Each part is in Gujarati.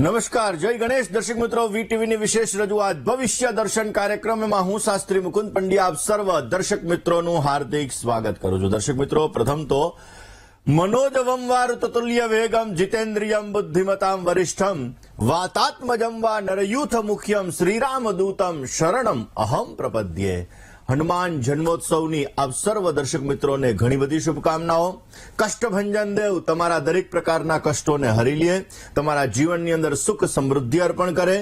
નમસ્કાર, જય ગણેશ. દર્શક મિત્રો, વીટીવીની વિશેષ રજૂઆત ભવિષ્ય દર્શન કાર્યક્રમમાં હું શાસ્ત્રી મુકુંદ પંડ્યા આપ સર્વ દર્શક મિત્રોનું હાર્દિક સ્વાગત કરું છું. દર્શક મિત્રો, પ્રથમ તો મનોજવમ વારુતતુલ્ય વેગમ જીતેન્દ્રિયમ બુદ્ધિમતામ વરિષ્ઠમ વાતાત્મજમ વા નરયુથ મુખ્યમ શ્રીરામદૂતમ શરણમ અહમ પ્રપદ્યે. હનુમાન જન્મોત્સવની આપ સર્વ દર્શક મિત્રોને ઘણી બધી શુભકામનાઓ. કષ્ટભંજન દેવ તમારા દરેક પ્રકારના કષ્ટોને હરી લે, તમારા જીવનની અંદર સુખ સમૃદ્ધિ અર્પણ કરે.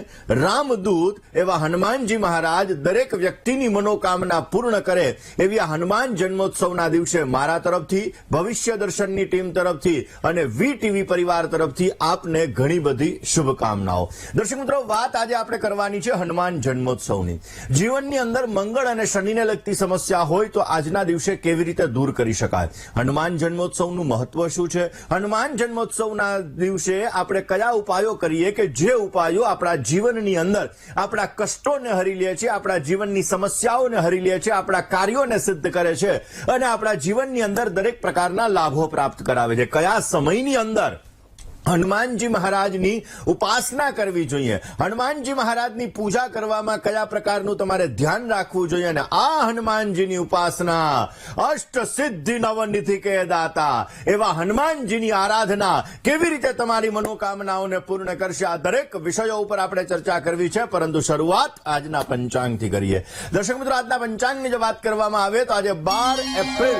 રામદૂત એવા હનુમાનજી મહારાજ દરેક વ્યક્તિની મનોકામના પૂર્ણ કરે એવી આ હનુમાન જન્મોત્સવના દિવસે મારા તરફથી, ભવિષ્ય દર્શનની ટીમ તરફથી અને વીટીવી પરિવાર તરફથી આપને ઘણી બધી શુભકામનાઓ. દર્શક મિત્રો, વાત આજે આપણે કરવાની છે હનુમાન જન્મોત્સવની. જીવનની અંદર મંગળ અને શનિ લગતી સમસ્યા હોય તો આજના દિવસે કેવી રીતે દૂર કરી શકાય, હનુમાન જન્મોત્સવનું મહત્વ શું છે, હનુમાન જન્મોત્સવના દિવસે આપણે કયા ઉપાયો કરીએ કે જે ઉપાયો આપણા જીવનની અંદર આપણા કષ્ટોને હરી લે છે, આપણા જીવનની સમસ્યાઓને હરી લે છે, આપણા કાર્યોને સિદ્ધ કરે છે અને આપણા જીવનની અંદર દરેક પ્રકારના લાભો પ્રાપ્ત કરાવે છે. કયા સમયની અંદર હનુમાનજી મહારાજની ઉપાસના કરવી જોઈએ, હનુમાનજી મહારાજની પૂજા કરવામાં કયા પ્રકારનું તમારે ધ્યાન રાખવું જોઈએ અને આ હનુમાનજીની ઉપાસના અષ્ટ સિદ્ધિ નવનિધિ કે દાતા એવા હનુમાનજીની આરાધના કેવી રીતે તમારી મનોકામનાઓને પૂર્ણ કરશે, આ દરેક વિષયો ઉપર આપણે ચર્ચા કરવી છે. પરંતુ શરૂઆત આજના પંચાંગથી કરીએ. દર્શક મિત્રો, આજના પંચાંગની જો વાત કરવામાં આવે તો આજે 12 એપ્રિલ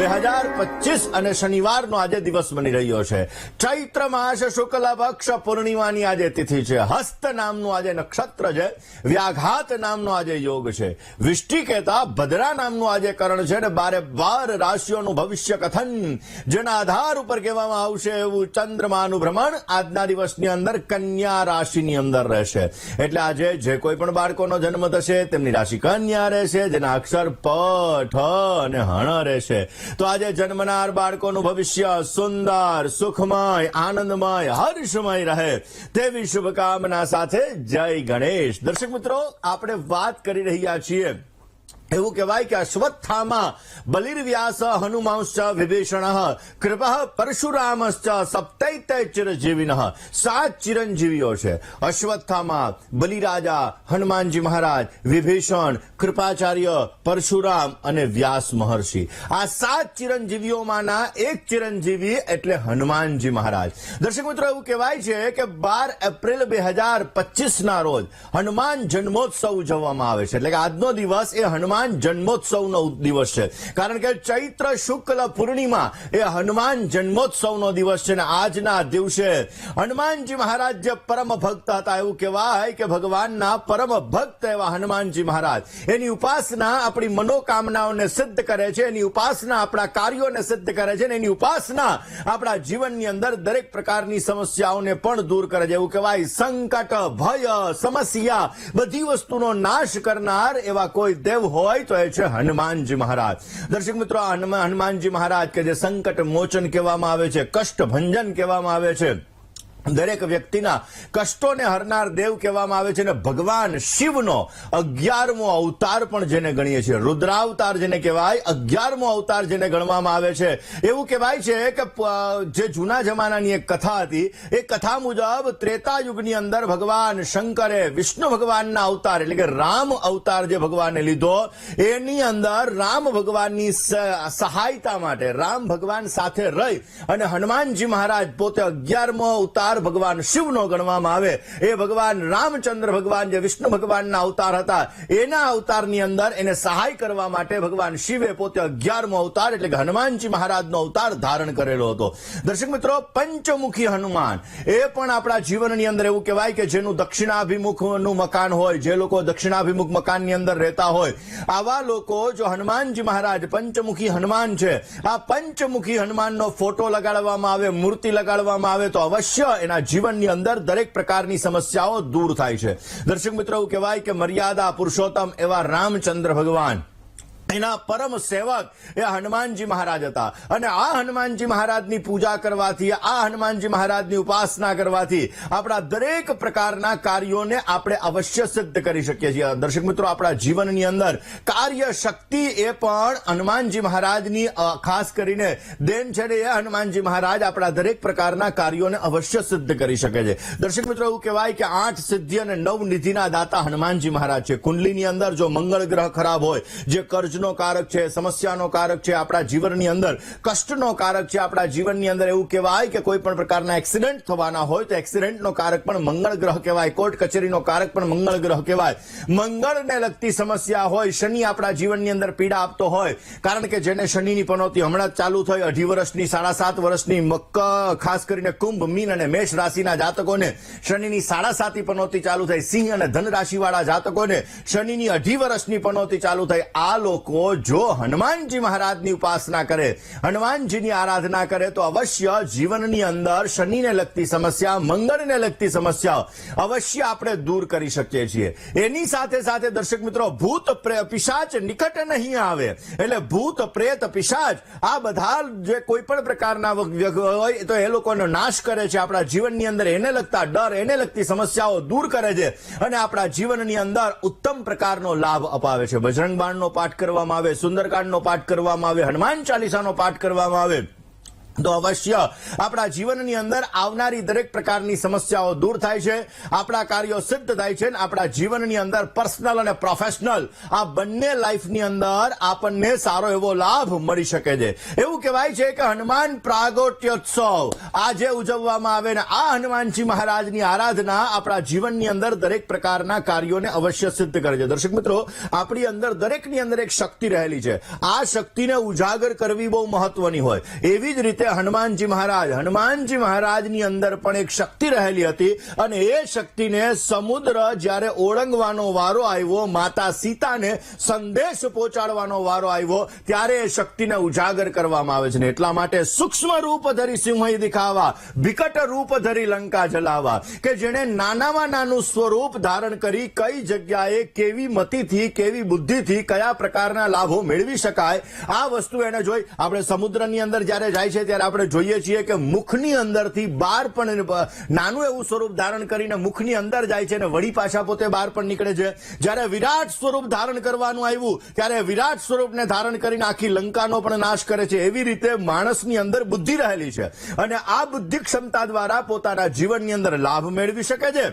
2025 અને શનિવારનો આજે દિવસ બની રહ્યો છે. ચૈત્ર શુક્લ પક્ષ પૂર્ણિમાની આજે તિથિ છે. હસ્ત નામનું આજે નક્ષત્ર છે. વ્યાઘાત નામનો આજે યોગ છે. વિષ્ટિકેતા ભદ્રા નામનું આજે કરણ છે અને 12 રાશિઓનું ભવિષ્ય કથન જેના આધાર ઉપર કહેવામાં આવશે એવું ચંદ્રમાનું ભ્રમણ આજના દિવસની અંદર કન્યા રાશિની અંદર રહેશે. એટલે આજે જે કોઈ પણ બાળકોનો જન્મ થશે તેમની રાશિ કન્યા રહેશે, જેના અક્ષર પ, ઠ અને હણ રહેશે. તો આજે જન્મનાર બાળકોનું ભવિષ્ય સુંદર, સુખમય, આનંદ, હર્ષમય રહે તેવી શુભકામના સાથે જય ગણેશ. દર્શક મિત્રો, આપણે વાત કરી રહ્યા છીએ એવું કહેવાય કે અશ્વત્થામા બલિર્વ્યાસ હનુમાંશ્ચ વિભીષણ કૃપઃ પરશુરામશ્ચ સપ્તૈતે ચિરજીવિનઃ. 7 ચિરંજીવીઓ છે. અશ્વત્થામા, બલિરાજા, હનુમાનજી મહારાજ, વિભીષણ, કૃપાચાર્ય, પરશુરામ અને વ્યાસ મહર્ષિ. આ 7 ચિરંજીવીઓમાંના એક ચિરંજીવી એટલે હનુમાનજી મહારાજ. દર્શક મિત્રો, એવું કહેવાય છે કે 12 એપ્રિલ 2025 ના રોજ હનુમાન જન્મોત્સવ ઉજવવામાં આવે છે. એટલે કે આજનો દિવસ એ હનુમાન જન્મોત્સવનો દિવસ છે. કારણ કે ચૈત્ર શુક્લ પૂર્ણિમા એ હનુમાન જન્મોત્સવનો દિવસ છે. અને આજના દિવસે હનુમાનજી મહારાજ જે પરમ ભક્ત હતા, એવું કહેવાય કે ભગવાનના પરમ ભક્ત એવા હનુમાનજી મહારાજ, એની ઉપાસના આપણી મનોકામનાઓને સિદ્ધ કરે છે, એની ઉપાસના આપણા કાર્યોને સિદ્ધ કરે છે, એની ઉપાસના આપણા જીવનની અંદર દરેક પ્રકારની સમસ્યાઓને પણ દૂર કરે છે. એવું કહેવાય સંકટ, ભય, સમસ્યા બધી વસ્તુનો નાશ કરનાર એવા કોઈ દેવ હોય તો એ છે હનુમાનજી મહારાજ. દર્શક મિત્રો, હનુમાનજી મહારાજ કે જે સંકટ મોચન કહેવામાં આવે છે, કષ્ટ ભંજન કહેવામાં આવે છે, દરેક વ્યક્તિના કષ્ટોને હરનાર દેવ કહેવામાં આવે છે અને ભગવાન શિવનો 11મો અવતાર પણ જેને ગણીએ છીએ, રુદ્રાવતાર જેને કહેવાય, 11મો અવતાર જેને ગણવામાં આવે છે. એવું કહેવાય છે કે જે જૂના જમાનાની એક કથા હતી, એ કથા મુજબ ત્રેતા યુગની અંદર ભગવાન શંકરે વિષ્ણુ ભગવાનના અવતાર એટલે કે રામ અવતાર જે ભગવાને લીધો, એની અંદર રામ ભગવાનની સહાયતા માટે રામ ભગવાન સાથે રહી અને હનુમાનજી મહારાજ પોતે 11મો અવતાર ભગવાન શિવનો ગણવામાં આવે. એ ભગવાન રામચંદ્ર ભગવાન જે વિષ્ણુ ભગવાનના અવતાર હતા, એના અવતારની અંદર એને સહાય કરવા માટે ભગવાન શિવે પોતે 11મો અવતાર એટલે કે હનુમાનજી મહારાજનો અવતાર ધારણ કરેલો હતો. દર્શક મિત્રો, પંચમુખી હનુમાન એ પણ આપણા જીવનની અંદર એવું કહેવાય કે જેનું દક્ષિણાભિમુખનું મકાન હોય, જે લોકો દક્ષિણાભિમુખ મકાનની અંદર રહેતા હોય, આવા લોકો જો હનુમાનજી મહારાજ પંચમુખી હનુમાન છે, આ પંચમુખી હનુમાનનો ફોટો લગાડવામાં આવે, મૂર્તિ લગાડવામાં આવે તો અવશ્ય એના જીવનની અંદર દરેક પ્રકારની સમસ્યાઓ દૂર થાય છે. દર્શક મિત્રો, એવું કહેવાય કે મર્યાદા પુરુષોત્તમ એવા રામચંદ્ર ભગવાન એના પરમ સેવક એ હનુમાનજી મહારાજ હતા અને આ હનુમાનજી મહારાજની પૂજા કરવાથી, આ હનુમાનજી મહારાજની ઉપાસના કરવાથી આપણા દરેક પ્રકારના કાર્યોને આપણે અવશ્ય સિદ્ધ કરી શકીએ છીએ. દર્શક મિત્રો, આપણા જીવનની અંદર કાર્ય શક્તિ એ પણ હનુમાનજી મહારાજની ખાસ કરીને દેન છે ને, એ હનુમાનજી મહારાજ આપણા દરેક પ્રકારના કાર્યોને અવશ્ય સિદ્ધ કરી શકે છે. દર્શક મિત્રો, એવું કહેવાય કે 8 સિદ્ધિ અને 9 નિધિના દાતા હનુમાનજી મહારાજ છે. કુંડલીની અંદર જો મંગળ ગ્રહ ખરાબ હોય, જે કર્જનો કારક છે, સમસ્યાનો કારક છે, આપણા જીવનની અંદર કષ્ટનો કારક છે, આપણા જીવનની અંદર એવું કહેવાય કે કોઈ પણ પ્રકારના એક્સિડન્ટ થવાના હોય તો એક્સિડન્ટનો કારક પણ મંગળ ગ્રહ કહેવાય, કોર્ટ કચેરીનો કારક પણ મંગળ ગ્રહ કહેવાય. મંગળને લગતી સમસ્યા હોય, શનિ આપણા જીવનની અંદર પીડા આપતો હોય, કારણ કે જેને શનિની પનોતી હમણાં જ ચાલુ થઈ, 2.5 વર્ષની, 7.5 વર્ષની, ખાસ કરીને કુંભ, મીન અને મેષ રાશિના જાતકોને શનિની 7.5 પનોતી ચાલુ થઈ. સિંહ અને ધન રાશિવાળા જાતકોને શનિની 2.5 વર્ષની પનોતી ચાલુ થઈ. આ લોકો જો હનુમાનજી મહારાજની ઉપાસના કરે, હનુમાનજીની આરાધના કરે તો અવશ્ય જીવનની અંદર શનિને લગતી સમસ્યા, મંગળને લગતી સમસ્યા અવશ્ય આપણે દૂર કરી શકીએ છીએ. એની સાથે સાથે દર્શક મિત્રો, ભૂત પિશાચ નિકટ નહીં આવે. એટલે ભૂત, પ્રેત, પિશાચ આ બધા જે કોઈ પણ પ્રકારના હોય તો એ લોકોનો નાશ કરે છે. આપણા જીવનની અંદર એને લગતા ડર, એને લગતી સમસ્યાઓ દૂર કરે છે અને આપણા જીવનની અંદર ઉત્તમ પ્રકારનો લાભ અપાવે છે. બજરંગ બાણનો પાઠ કરવામાં આવે, સુંદરકાંડનો પાઠ કરવામાં આવે, હનુમાન ચાલીસાનો પાઠ કરવામાં આવે તો અવશ્ય આપણા જીવનની અંદર આવનારી દરેક પ્રકારની સમસ્યાઓ દૂર થાય છે, આપણા કાર્યો સિદ્ધ થાય છે અને આપણા જીવનની અંદર પર્સનલ અને પ્રોફેશનલ આ બંને લાઈફની અંદર આપણને સારો એવો લાભ મળી શકે છે. એવું કહેવાય છે કે હનુમાન પ્રાગટ્યોત્સવ આજે ઉજવવામાં આવે ને આ હનુમાનજી મહારાજની આરાધના આપણા જીવનની અંદર દરેક પ્રકારના કાર્યોને અવશ્ય સિદ્ધ કરે છે. દર્શક મિત્રો, આપણી અંદર દરેકની અંદર એક શક્તિ રહેલી છે. આ શક્તિને ઉજાગર કરવી બહુ મહત્વની હોય. એવી જ રીતે હનુમાનજી મહારાજની અંદર પણ એક શક્તિ રહેલી હતી અને એ શક્તિને સમુદ્ર જ્યારે ઓળંગવાનો વારો આવ્યો, માતા સીતાને સંદેશ પહોંચાડવાનો વારો આવ્યો, ત્યારે એ શક્તિને ઉજાગર કરવામાં આવે છે. એટલા માટે સૂક્ષ્મ રૂપ ધરી સિંહ દિખાવા, વિકટ રૂપ ધરી લંકા જલાવા, કે જેણે નાનામાં નાનું સ્વરૂપ ધારણ કરી કઈ જગ્યાએ કેવી મતિથી, કેવી બુદ્ધિથી કયા પ્રકારના લાભો મેળવી શકાય, આ વસ્તુ એને જોઈ. આપણે સમુદ્રની અંદર જ્યારે જાય છે ત્યારે આપણે જોઈએ છીએ કે મુખની અંદરથી બહાર પણ નાનું એવું સ્વરૂપ ધારણ કરીને મુખની અંદર જાય છે અને વળી પાછા પોતે બહાર પણ નીકળે છે. જ્યારે વિરાટ સ્વરૂપ ધારણ કરવાનું આવ્યું ત્યારે વિરાટ સ્વરૂપને ધારણ કરીને આખી લંકાનો પણ નાશ કરે છે. એવી રીતે માણસની અંદર બુદ્ધિ રહેલી છે અને આ બુદ્ધિ ક્ષમતા દ્વારા પોતાના જીવનની અંદર લાભ મેળવી શકે છે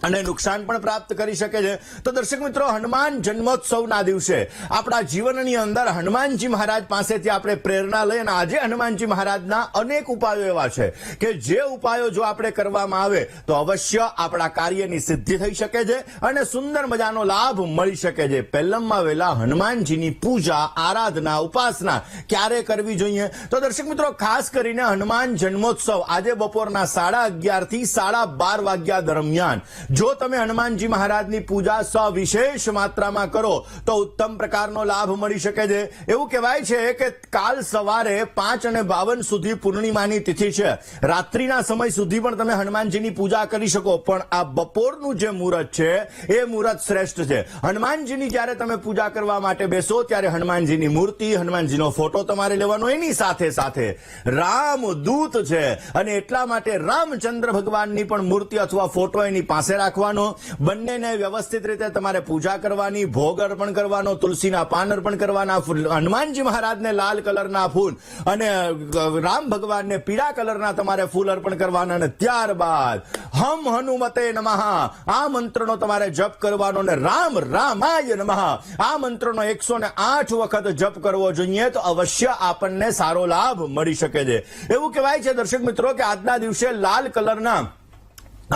અને નુકસાન પણ પ્રાપ્ત કરી શકે છે. તો દર્શક મિત્રો, હનુમાન જન્મોત્સવના દિવસે આપણા જીવનની અંદર હનુમાનજી મહારાજ પાસેથી આપણે પ્રેરણા લઈ અને આજે હનુમાનજી મહારાજના અનેક ઉપાયો એવા છે કે જે ઉપાયો જો આપણે કરવામાં આવે તો અવશ્ય આપણા કાર્યની સિદ્ધિ થઈ શકે છે અને સુંદર મજાનો લાભ મળી શકે છે. પહેલામાં વહેલા હનુમાનજીની પૂજા, આરાધના, ઉપાસના ક્યારે કરવી જોઈએ? તો દર્શક મિત્રો, ખાસ કરીને હનુમાન જન્મોત્સવ આજે બપોરના 11:30 થી 12:30 વાગ્યા દરમિયાન જો તમે હનુમાનજી મહારાજની પૂજા સવિશેષ માત્રામાં કરો તો ઉત્તમ પ્રકારનો લાભ મળી શકે છે. એવું કહેવાય છે કે કાલ સવારે 5:52 સુધી પૂર્ણિમાની તિથિ છે. રાત્રિના સમય સુધી પણ તમે હનુમાનજીની પૂજા કરી શકો, પણ આ બપોરનું જે મુહૂર્ત છે એ મુહૂર્ત શ્રેષ્ઠ છે. હનુમાનજીની જ્યારે તમે પૂજા કરવા માટે બેસો ત્યારે હનુમાનજીની મૂર્તિ, હનુમાનજીનો ફોટો તમારે લેવાનો, એની સાથે સાથે રામદૂત છે અને એટલા માટે રામચંદ્ર ભગવાનની પણ મૂર્તિ અથવા ફોટો એની પાસે રાખવાનો. બંનેને વ્યવસ્થિત રીતે તમારે પૂજા કરવાની, ભોગ અર્પણ કરવાનો, તુલસીના પાન અર્પણ કરવાના, હનુમાનજી મહારાજને લાલ કલરના ફૂલ અને રામ ભગવાનને પીળા કલરના તમારે ફૂલ અર્પણ કરવાના અને ત્યારબાદ હમ હનુમતે નમઃ આ મંત્રનો તમારે જપ કરવાનો અને રામ રામાય નમઃ આ મંત્રનો 108 વખત જપ કરવો જોઈએ તો અવશ્ય આપણને સારો લાભ મળી શકે છે. એવું કહેવાય છે દર્શક મિત્રો કે આજના દિવસે લાલ કલરના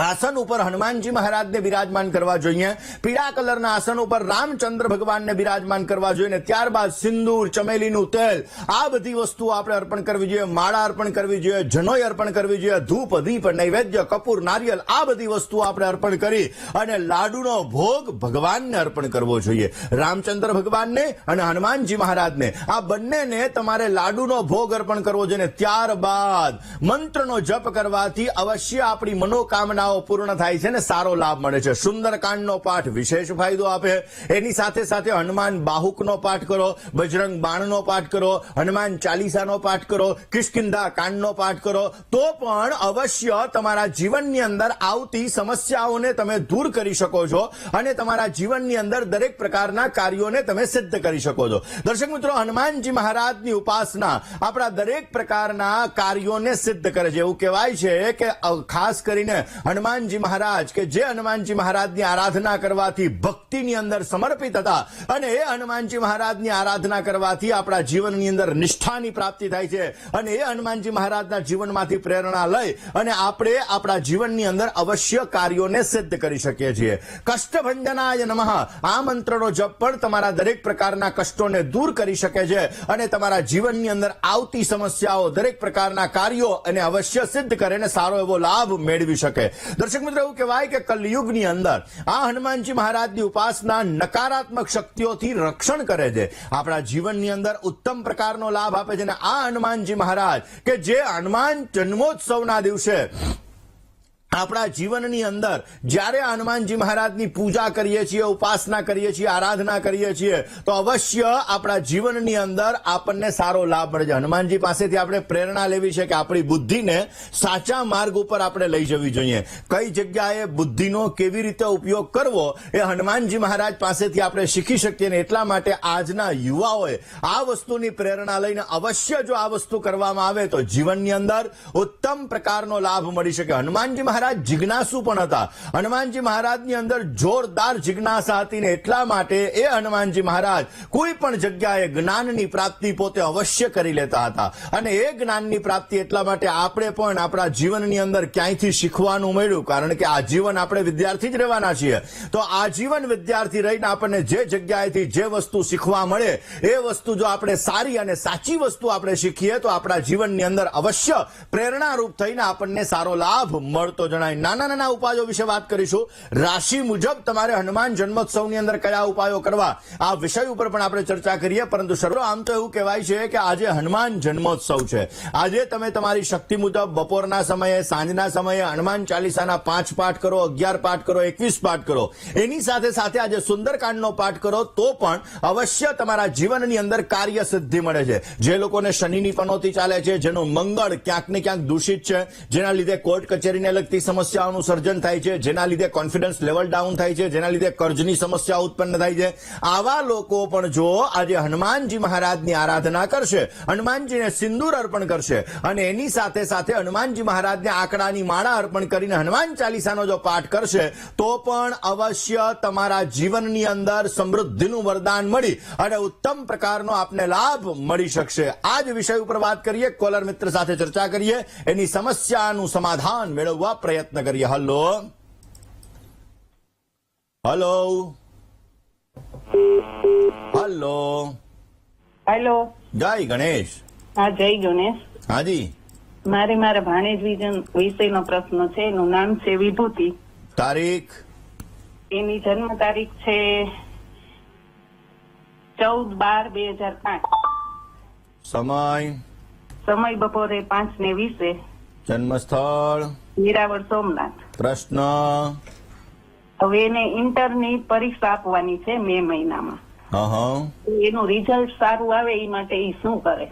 આસન ઉપર હનુમાનજી મહારાજને બિરાજમાન કરવા જોઈએ, પીળા કલરના આસન ઉપર રામચંદ્ર ભગવાનને બિરાજમાન કરવા જોઈએ, ત્યારબાદ સિંદૂર, ચમેલીનું તેલ આ બધી વસ્તુઓ આપણે અર્પણ કરવી જોઈએ, માળા અર્પણ કરવી જોઈએ, જનોઈ અર્પણ કરવી જોઈએ, ધૂપ, દીપ, નૈવેદ્ય, કપૂર, નારિયેલ આ બધી વસ્તુઓ આપણે અર્પણ કરી અને લાડુનો ભોગ ભગવાનને અર્પણ કરવો જોઈએ. રામચંદ્ર ભગવાનને અને હનુમાનજી મહારાજને આ બંનેને તમારે લાડુનો ભોગ અર્પણ કરવો જોઈએ. ત્યારબાદ મંત્રનો જપ કરવાથી અવશ્ય આપણી મનોકામના મનોકામનાઓ પૂર્ણ થાય છે ને સારો લાભ મળે છે. સુંદરકાંડનો પાઠ વિશેષ ફાયદો આપે. એની સાથે સાથે હનુમાન બાહુકનો પાઠ કરો, બજરંગ બાણનો પાઠ કરો, હનુમાન ચાલીસાનો પાઠ કરો, કિષ્કિંધા કાંડનો પાઠ કરો, તો પણ અવશ્ય તમારા જીવનની અંદર આવતી સમસ્યાઓને તમે દૂર કરી શકો છો અને તમારા જીવનની અંદર દરેક પ્રકારના કાર્યોને તમે સિદ્ધ કરી શકો છો. દર્શક મિત્રો, હનુમાનજી મહારાજની ઉપાસના આપણા દરેક પ્રકારના કાર્યોને સિદ્ધ કરે છે. એવું કહેવાય છે કે ખાસ કરીને હનુમાનજી મહારાજ કે જે હનુમાનજી મહારાજની આરાધના કરવાથી ભક્તિની અંદર સમર્પિત હતા અને એ હનુમાનજી મહારાજની આરાધના કરવાથી આપણા જીવનની અંદર નિષ્ઠાની પ્રાપ્તિ થાય છે અને એ હનુમાનજી મહારાજના જીવનમાંથી પ્રેરણા લઈ અને આપણે આપણા જીવનની અંદર અવશ્ય કાર્યોને સિદ્ધ કરી શકીએ છીએ. કષ્ટભંજનાય નમઃ આ મંત્રનો જપ પણ તમારા દરેક પ્રકારના કષ્ટોને દૂર કરી શકે છે અને તમારા જીવનની અંદર આવતી સમસ્યાઓ દરેક પ્રકારના કાર્યો અને અવશ્ય સિદ્ધ કરે અને સારો એવો લાભ મેળવી શકે. દર્શક મિત્રો, એવું કહેવાય કે કલયુગની અંદર આ હનુમાનજી મહારાજની ઉપાસના નકારાત્મક શક્તિઓથી રક્ષણ કરે છે, આપણા જીવનની અંદર ઉત્તમ પ્રકારનો લાભ આપે છે. અને આ હનુમાનજી મહારાજ કે જે હનુમાન જન્મોત્સવના દિવસે આપણા જીવનની અંદર જ્યારે હનુમાનજી મહારાજની પૂજા કરીએ છીએ, ઉપાસના કરીએ છીએ, આરાધના કરીએ છીએ તો અવશ્ય આપણા જીવનની અંદર આપણને સારો લાભ મળે છે. હનુમાનજી પાસેથી આપણે પ્રેરણા લેવી છે કે આપણી બુદ્ધિને સાચા માર્ગ ઉપર આપણે લઈ જવી જોઈએ. કઈ જગ્યાએ બુદ્ધિનો કેવી રીતે ઉપયોગ કરવો એ હનુમાનજી મહારાજ પાસેથી આપણે શીખી શકીએ. ને એટલા માટે આજના યુવાઓએ આ વસ્તુની પ્રેરણા લઈને અવશ્ય જો આ વસ્તુ કરવામાં આવે તો જીવનની અંદર ઉત્તમ પ્રકારનો લાભ મળી શકે. હનુમાનજી મહારાજ જિજ્ઞાસુ પણ હતા. હનુમાનજી મહારાજની અંદર જોરદાર જિજ્ઞાસા હતી ને એટલા માટે એ હનુમાનજી મહારાજ કોઈ પણ જગ્યાએ જ્ઞાનની પ્રાપ્તિ પોતે અવશ્ય કરી લેતા હતા. અને એ જ્ઞાનની પ્રાપ્તિ એટલા માટે આપણે પણ આપણા જીવનની અંદર ક્યાંયથી શીખવાનું મળ્યું, કારણ કે આજીવન આપણે વિદ્યાર્થી જ રહેવાના છીએ. તો આજીવન વિદ્યાર્થી રહીને આપણને જે જગ્યાએથી જે વસ્તુ શીખવા મળે એ વસ્તુ જો આપણે સારી અને સાચી વસ્તુ આપણે શીખીએ તો આપણા જીવનની અંદર અવશ્ય પ્રેરણારૂપ થઈને આપણને સારો લાભ મળતો જણાય. નાના નાના ઉપાયો વિશે વાત કરીશું. રાશિ મુજબ તમારે હનુમાન જન્મોત્સવની અંદર કયા ઉપાયો કરવા આ વિષય ઉપર પણ આપણે ચર્ચા કરીએ. પરંતુ સર્વ આમ તો એવું કહેવાય છે કે આજે હનુમાન જન્મોત્સવ છે. આજે તમે તમારી શક્તિ મુજબ બપોરના સમયે, સાંજના સમયે હનુમાન ચાલીસાના 5 પાઠ કરો, 11 પાઠ કરો, 21 પાઠ કરો. એની સાથે સાથે આજે સુંદરકાંડનો પાઠ કરો તો પણ અવશ્ય તમારા જીવનની અંદર કાર્ય સિદ્ધિ મળે છે. જે લોકોને શનિની પનોતી ચાલે છે, જેનું મંગળ ક્યાંક ને ક્યાંક દૂષિત છે, જેના લીધે કોર્ટ કચેરીને લગતી સમસ્યાઓનું સર્જન થાય છે, જેના લીધે કોન્ફિડન્સ લેવલ ડાઉન થાય છે, જેના લીધે કર્જની સમસ્યા ઉત્પન્ન થાય છે, આવા લોકો પણ જો આજે હનુમાનજી મહારાજની આરાધના કરશે, હનુમાનજીને સિંદૂર અર્પણ કરશે અને એની સાથે સાથે હનુમાનજી મહારાજને આંકડાની માળા અર્પણ કરીને હનુમાન ચાલીસાનો જો પાઠ કરશે તો પણ અવશ્ય તમારા જીવનની અંદર સમૃદ્ધિનું વરદાન મળી અને ઉત્તમ પ્રકારનો આપને લાભ મળી શકશે. આ જ વિષય ઉપર વાત કરીએ, કોલર મિત્ર સાથે ચર્ચા કરીએ, એની સમસ્યાનું સમાધાન મેળવવા પ્રયત્ન કરીએ. Hello hello hello hello. જય ગણેશ. હા, જય ગણેશ. હાજી. મારા ભાણેજ વિષયનો પ્રશ્ન છે. એનું નામ છે વિભૂતિ. તારીખ? એની જન્મ તારીખ છે 14/12/2005. સમય બપોરે 5:20. જન્મ સ્થળ? મીરાવળ, સોમનાથ. પ્રશ્ન? હવે એને ઇન્ટરની પરીક્ષા આપવાની છે મે મહિનામાં. એનું રિઝલ્ટ સારું આવે એ માટે એ શું કરે?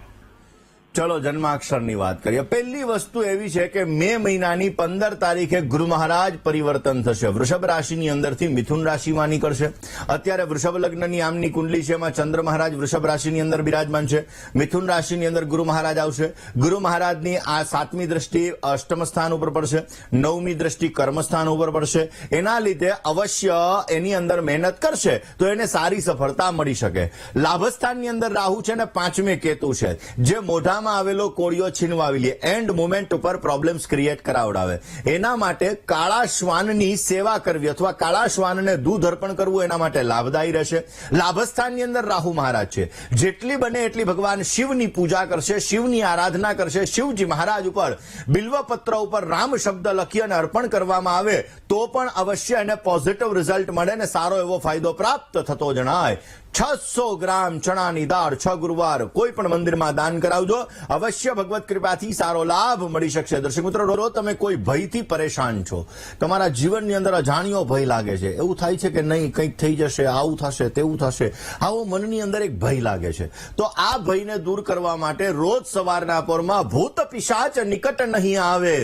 ચલો જન્માક્ષરની વાત કરીએ. પહેલી વસ્તુ એવી છે કે મે મહિનાની 15 તારીખે ગુરુ મહારાજ પરિવર્તન થશે. વૃષભ રાશિની અંદરથી મિથુન રાશિમાં નીકળશે. અત્યારે વૃષભ લગ્નની આમની કુંડલી છે, એમાં ચંદ્ર મહારાજ વૃષભ રાશિની અંદર બિરાજમાન છે. મિથુન રાશિની અંદર ગુરુ મહારાજ આવશે. ગુરુ મહારાજની આ 7મી દ્રષ્ટિ અષ્ટમ સ્થાન ઉપર પડશે, 9મી દ્રષ્ટિ કર્મસ્થાન ઉપર પડશે. એના લીધે અવશ્ય એની અંદર મહેનત કરશે તો એને સારી સફળતા મળી શકે. લાભસ્થાનની અંદર રાહુ છે ને 5મે કેતુ છે, જે મોઢામાં આવેલો કોળિયો છીનવાવી લે, એન્ડ મોમેન્ટ ઉપર પ્રોબ્લેમ્સ ક્રિએટ કરાવડાવે. એના માટે કાળા શ્વાનની સેવા કરવી અથવા કાળા શ્વાનને દૂધ અર્પણ કરવું એના માટે લાભદાયી રહેશે. લાભસ્થાનની અંદર રાહુ મહારાજ છે. જેટલી બને એટલી ભગવાન શિવની પૂજા કરશે, શિવની આરાધના કરશે. શિવજી મહારાજ ઉપર બિલ્વપત્ર ઉપર રામ શબ્દ લખી અને અર્પણ કરવામાં આવે તો પણ અવશ્ય એને પોઝિટિવ રિઝલ્ટ મળે ને સારો એવો ફાયદો પ્રાપ્ત થતો જણાય. 600 ગ્રામ ચણાની દાળ 6 ગુરુવાર કોઈ પણ મંદિરમાં દાન કરાવજો. અવશ્ય ભગવત કૃપાથી સારો લાભ મળી શકશે. દર્શક મિત્રો, રોજ તમે કોઈ ભયથી પરેશાન છો, તમારા જીવનની અંદર અજાણ્યો ભય લાગે છે, એવું થાય છે કે નહીં કંઈક થઈ જશે, આવું થશે, તેવું થશે, આવો મનની અંદર એક ભય લાગે છે, તો આ ભયને દૂર કરવા માટે રોજ સવારના પોરમાં ભૂત પિશાચ નિકટ નહીં આવે,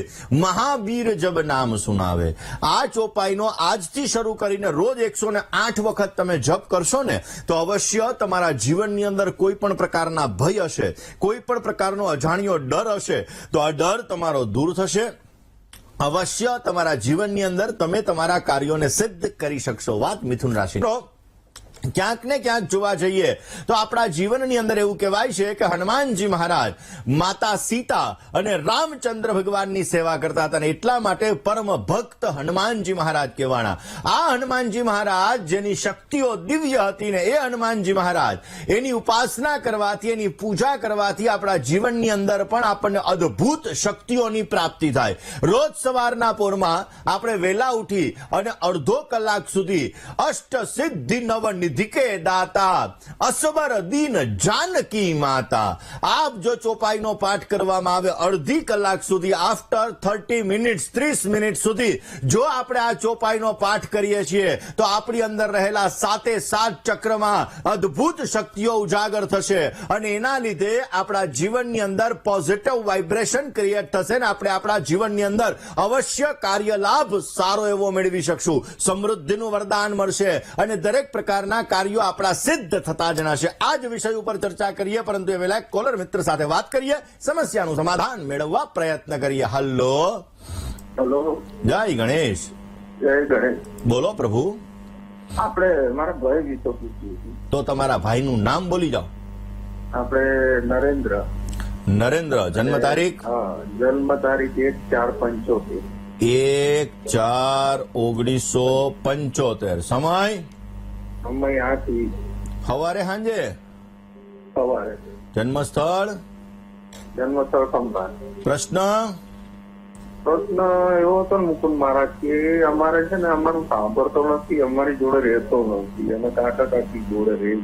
મહાવીર જબ નામ સુનાવે, આ ચોપાઈનો આજથી શરૂ કરીને રોજ 108 વખત તમે જપ કરશો ને તો અવશ્ય તમારા જીવનની અંદર કોઈ પણ પ્રકારના ભય હશે, કોઈ પણ પ્રકારનો અજાણ્યો ડર હશે, તો આ ડર તમારો દૂર થશે. અવશ્ય તમારા જીવનની અંદર તમે તમારા કાર્યોને સિદ્ધ કરી શકશો. વાત મિથુન રાશિ. ક્યાંક ને ક્યાંક જોવા જઈએ તો આપણા જીવનની અંદર એવું કહેવાય છે કે હનુમાનજી મહારાજ માતા સીતા અને રામચંદ્ર ભગવાનની સેવા કરતા હતા, અને એટલા માટે પરમ ભક્ત હનુમાનજી મહારાજ કહેવાના. આ હનુમાનજી મહારાજ જેની શક્તિઓ દિવ્ય હતી ને એ હનુમાનજી મહારાજ એની ઉપાસના કરવાથી, એની પૂજા કરવાથી આપણા જીવનની અંદર પણ આપણને અદ્ભુત શક્તિઓની પ્રાપ્તિ થાય. રોજ સવારના પોરમાં આપણે વહેલા ઉઠી અને અડધો કલાક સુધી અષ્ટ સિદ્ધિ નવ નિધિકે દાતા અસબર દીન જાનકી માતા, આપ જો ચોપાઈનો પાઠ કરવામાં આવે અડધી કલાક સુધી, આફ્ટર 30 મિનિટ્સ 30 મિનિટ સુધી જો આપણે આ ચોપાઈનો પાઠ કરીએ છીએ તો આપણી અંદર રહેલા 7 ચક્રમાં અદ્ભુત શક્તિઓ ઉજાગર થશે, અને એના લીધે આપણા જીવનની અંદર પોઝિટિવ વાઇબ્રેશન ક્રિએટ થશે ને આપણે આપણા જીવનની અંદર અવશ્ય કાર્ય લાભ સારો એવો મેળવી શકશું, સમૃદ્ધિનું વરદાન મળશે અને દરેક પ્રકારના કાર્યો આપણા સિદ્ધ થતા જણાશે. આ જ વિષય ઉપર ચર્ચા કરીએ, પરંતુ એ વેલા કોલર મિત્ર સાથે વાત કરીએ, સમસ્યાનું સમાધાન મેળવવા પ્રયત્ન કરીએ. હલો. હેલો. જય ગણેશ. જય ગણેશ. બોલો પ્રભુ. આપણે મારા ભાઈ વિશે પૂછ્યું હતું. તો તમારા ભાઈનું નામ બોલી જાઓ. આપણે નરેન્દ્ર. નરેન્દ્ર. જન્મ તારીખ? હા, જન્મ તારીખ 1/4/75. 1/4/1975. સમય? સમય 8 સવારે સાંજે? સવારે. જન્મ સ્થળ? જન્મસ્થળ ખંભાત. પ્રશ્ન એવો હતો ને મુકુંદ મહારાજ કે અમારે છે ને અમારું સાંભળતો નથી, અમારી જોડે રહેતો નથી, અને કાકા કાકી જોડે રહે છે,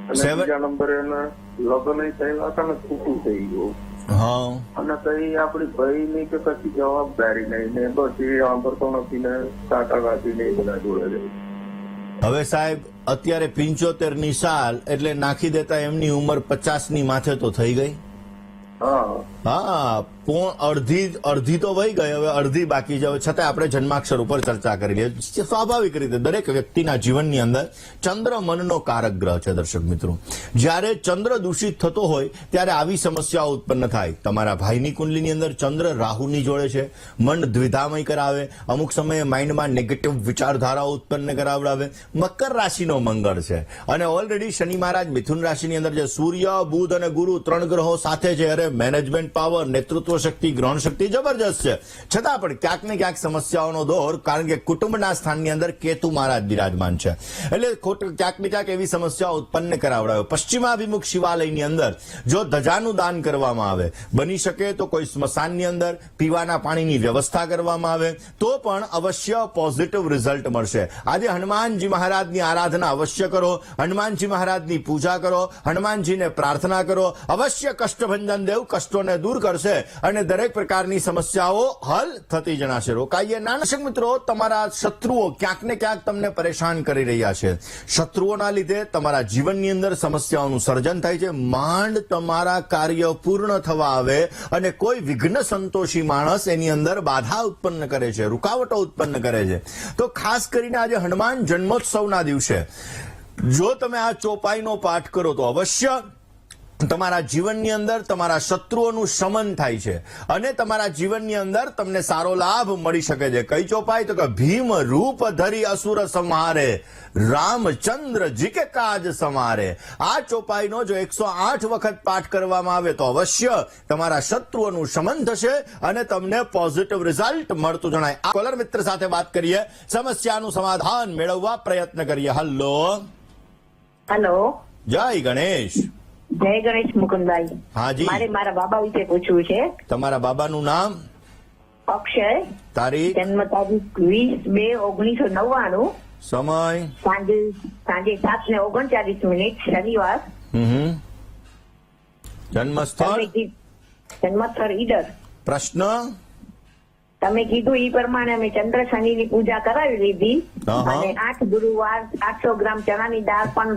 અને બીજા નંબરે એના લગ્ન થયેલા હતા ને છૂટું થઈ ગયું. હા. અને કઈ આપડી ભાઈ ની કે કશી જવાબદારી નહીં ને બસ એ સાંભળતો નથી ને કાકા કાકી ને બધા જોડે રહે. હવે સાહેબ અત્યારે 75 ની સાલ એટલે નાખી દેતા એમની ઉંમર 50 ની માથે તો થઈ ગઈ. હા, અડધી તો વહી ગઈ, હવે અડધી બાકી છે. હવે છતાં આપણે જન્માક્ષર ઉપર ચર્ચા કરી લઈએ. સ્વાભાવિક રીતે દરેક વ્યક્તિના જીવનની અંદર ચંદ્ર મનનો કારક ગ્રહ છે. દર્શક મિત્રો, જ્યારે ચંદ્ર દૂષિત થતો હોય ત્યારે આવી સમસ્યાઓ ઉત્પન્ન થાય. તમારા ભાઈની કુંડલીની અંદર ચંદ્ર રાહુની જોડે છે, મન દ્વિધામય કરાવે, અમુક સમયે માઇન્ડમાં નેગેટિવ વિચારધારાઓ ઉત્પન્ન કરાવડાવે. મકર રાશિનો મંગળ છે, અને ઓલરેડી શનિ મહારાજ મિથુન રાશિની અંદર છે. સૂર્ય, બુધ અને ગુરુ 3 ગ્રહો સાથે છે. અરે મેનેજમેન્ટ પાવર, નેતૃત્વ શક્તિ, ગ્રહણ શક્તિ જબરજસ્ત છે. છતાં પણ ક્યાંક ને ક્યાંક સમસ્યાઓનો દોર, કારણ કે કુટુંબના સ્થાનની અંદર કેતુ મહારાજ બિરાજમાન છે, એટલે ક્યાંક ને ક્યાંક એવી સમસ્યાઓ ઉત્પન્ન કરાવડાવે. પશ્ચિમાભિમુખ શિવાલયની અંદર જો ધજાનું દાન કરવામાં આવે, બની શકે તો કોઈ સ્મશાનની અંદર પીવાના પાણીની વ્યવસ્થા કરવામાં આવે તો પણ અવશ્ય પોઝિટિવ રિઝલ્ટ મળશે. આજે હનુમાનજી મહારાજની આરાધના અવશ્ય કરો, હનુમાનજી મહારાજની પૂજા કરો, હનુમાનજીને પ્રાર્થના કરો. અવશ્ય કષ્ટભંજન દેવ કષ્ટોને દૂર કરશે અને દરેક પ્રકારની સમસ્યાઓ હલ થતી જણાશે. રોકાઈએ. નાના મિત્રો, તમારા શત્રુઓ ક્યાંક ને ક્યાંક તમને પરેશાન કરી રહ્યા છે. શત્રુઓના લીધે તમારા જીવનની અંદર સમસ્યાઓનું સર્જન થાય છે. માંડ તમારા કાર્ય પૂર્ણ થવા આવે અને કોઈ વિઘ્ન સંતોષી માણસ એની અંદર બાધા ઉત્પન્ન કરે છે, રૂકાવટો ઉત્પન્ન કરે છે. તો ખાસ કરીને આજે હનુમાન જન્મોત્સવના દિવસે જો તમે આ ચોપાઈનો પાઠ કરો તો અવશ્ય તમારા જીવનની અંદર તમારા શત્રુઓનું શમન થાય છે અને તમારા જીવનની અંદર તમને સારો લાભ મળી શકે છે. કઈ ચોપાઈ? તો કે ભીમ રૂપ ધરી અસુર સંહારે, રામચંદ્ર જી કે કાજ સમારે. આ ચોપાઈનો જો 108 વખત પાઠ કરવામાં આવે તો અવશ્ય તમારા શત્રુઓનું શમન થશે અને તમને પોઝિટિવ રિઝલ્ટ મળતું જણાય. આ કોલર મિત્ર સાથે વાત કરીએ, સમસ્યાનું સમાધાન મેળવવા પ્રયત્ન કરીએ. હેલો. જય ગણેશ. જય ગણેશ મુકુંદભાઈ. હાજી. મારે મારા બાબા વિશે પૂછવું છે. તમારા બાબાનું નામ? અક્ષય. તારીખ? જન્મ તારીખ 20/2/1999. સમય સાંજે 7:39 શનિવાર. જન્મસ્થળ જન્મસ્થળ ઈડર. પ્રશ્ન તમે કીધું ઈ પ્રમાણે અમે ચંદ્ર શનિની પૂજા કરાવી લીધી અને 8 ગુરુવાર 800 ગ્રામ ચણાની દાળ પણ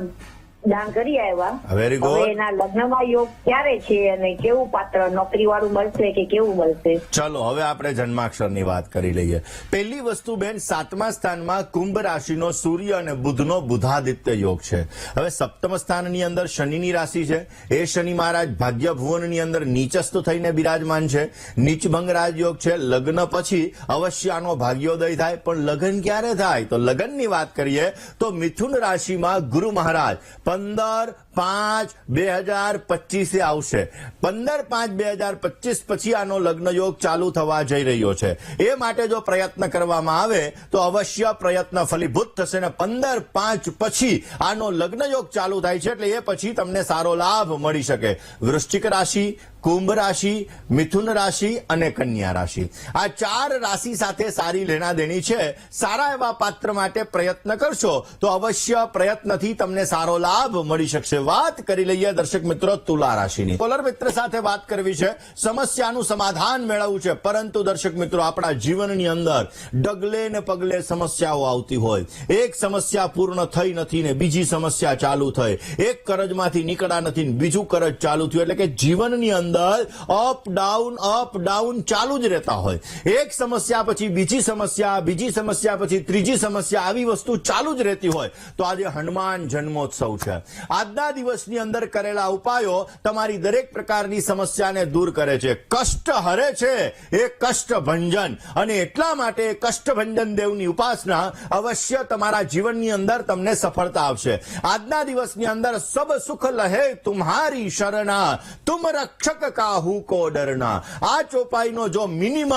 દાન કરી આવ્યા. વેરી હવે ગુડ. એના લગ્નમાં યોગ ક્યારે છે અને કેવું પાત્ર, નોકરી વાળું મળશે કે કેવું મળશે? ચલો હવે આપણે જન્માક્ષરની વાત કરી લઈએ. પહેલી વસ્તુ બેન, 7મા સ્થાનમાં કુંભ રાશિનો સૂર્ય અને બુધનો બુધાદિત્ય યોગ છે. હવે 7મ સ્થાનની અંદર શનિની રાશિ છે. એ શનિ મહારાજ ભાગ્ય ભુવનની અંદર નીચસ્થ થઈને બિરાજમાન છે. નીચભંગ રાજયોગ છે. લગ્ન પછી અવશ્ય આનો ભાગ્યોદય થાય, પણ લગ્ન ક્યારે થાય? તો લગ્નની વાત કરીએ તો મિથુન રાશિમાં ગુરુ મહારાજ 15/5/2025 આવશે. 15/5/2025 પછી આનો લગ્ન યોગ ચાલુ થવા જઈ રહ્યો છે. એ માટે જો પ્રયત્ન કરવામાં આવે તો અવશ્ય પ્રયત્ન ફલીભૂત થશે ને 15/5 પછી આનો લગ્ન યોગ ચાલુ થાય છે, એટલે એ પછી તમને સારો લાભ મળી શકે. વૃશ્ચિક રાશિ, કુંભ રાશિ, મિથુન રાશિ અને કન્યા રાશિ, આ 4 રાશિ સાથે સારી લેણાદેણી છે. સારા એવા પાત્ર માટે પ્રયત્ન કરશો તો અવશ્ય પ્રયત્નથી તમને સારો લાભ મળી શકશે. વાત કરી લઈએ દર્શક મિત્રો તુલા રાશિની. કોલર મિત્ર સાથે વાત કરવી છે, સમસ્યાનું સમાધાન મેળવવું છે. પરંતુ દર્શક મિત્રો, આપણા જીવનની અંદર ડગલે ને પગલે સમસ્યાઓ આવતી હોય. એક સમસ્યા પૂર્ણ થઈ નથી ને બીજી સમસ્યા ચાલુ થઈ, એક કરજમાંથી નીકળ્યા નથી ને બીજું કરજ ચાલુ થયું, એટલે કે જીવનની અંદર અપ ડાઉન ચાલુ જ રહેતા હોય. એક સમસ્યા પછી બીજી સમસ્યા પછી ત્રીજી સમસ્યા, આવી વસ્તુ ચાલુ જ રહેતી હોય. તો આજે હનુમાન જન્મોત્સવ છે. આજના દિવસની અંદર કરેલા ઉપાયો તમારી દરેક પ્રકારની સમસ્યાને દૂર કરે છે, કષ્ટ હરે છે એ કષ્ટ ભંજન. અને એટલા માટે કષ્ટ ભંજન દેવની ઉપાસના અવશ્ય તમારા જીવનની અંદર તમને સફળતા આપશે. આજના દિવસની અંદર સબ સુખ લહે તુમ્હારી શરણા, તુમ રક્ષક કાહુ કો ડરના. આ ચોપાઈનો જો મિનિમમ